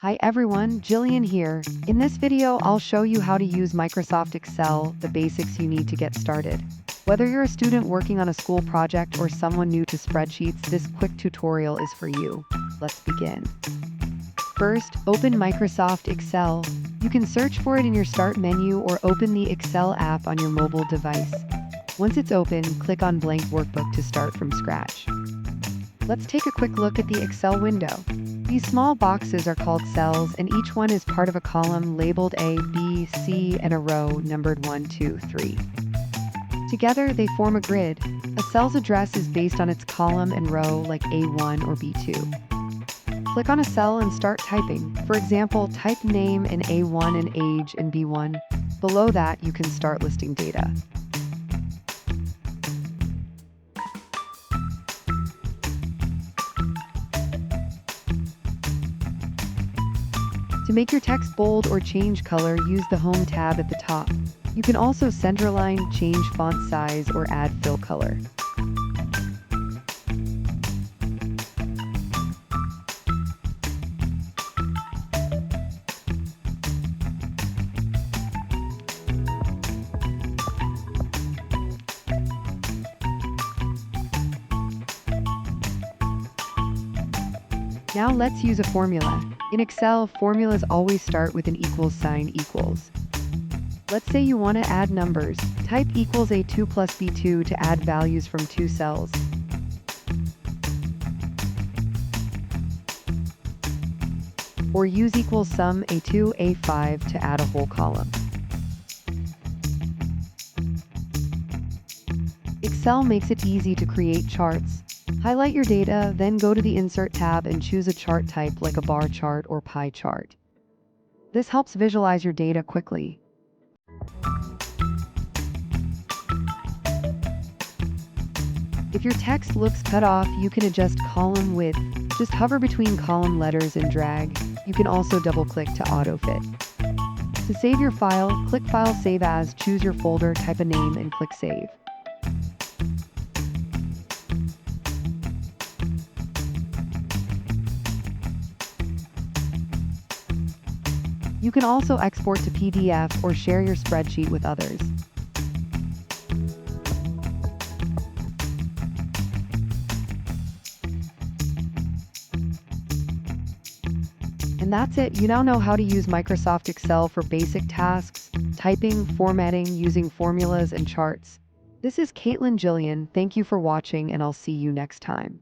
Hi everyone, Jillian here. In this video, I'll show you how to use Microsoft Excel, the basics you need to get started. Whether you're a student working on a school project or someone new to spreadsheets, this quick tutorial is for you. Let's begin. First, open Microsoft Excel. You can search for it in your Start menu or open the Excel app on your mobile device. Once it's open, click on Blank Workbook to start from scratch. Let's take a quick look at the Excel window. These small boxes are called cells, and each one is part of a column labeled A, B, C, and a row numbered 1, 2, 3. Together, they form a grid. A cell's address is based on its column and row, like A1 or B2. Click on a cell and start typing. For example, type name in A1 and age in B1. Below that, you can start listing data. To make your text bold or change color, use the Home tab at the top. You can also centerline, change font size, or add fill color. Now let's use a formula. In Excel, formulas always start with an equals sign equals. Let's say you want to add numbers. Type equals A2 plus B2 to add values from two cells. Or use equals sum A2, A5 to add a whole column. Excel makes it easy to create charts. Highlight your data, then go to the Insert tab and choose a chart type like a bar chart or pie chart. This helps visualize your data quickly. If your text looks cut off, you can adjust column width. Just hover between column letters and drag. You can also double-click to auto-fit. To save your file, click File Save As, choose your folder, type a name, and click Save. You can also export to PDF or share your spreadsheet with others. And that's it. You now know how to use Microsoft Excel for basic tasks, typing, formatting, using formulas, and charts. This is Caitlin Jillian. Thank you for watching, and I'll see you next time.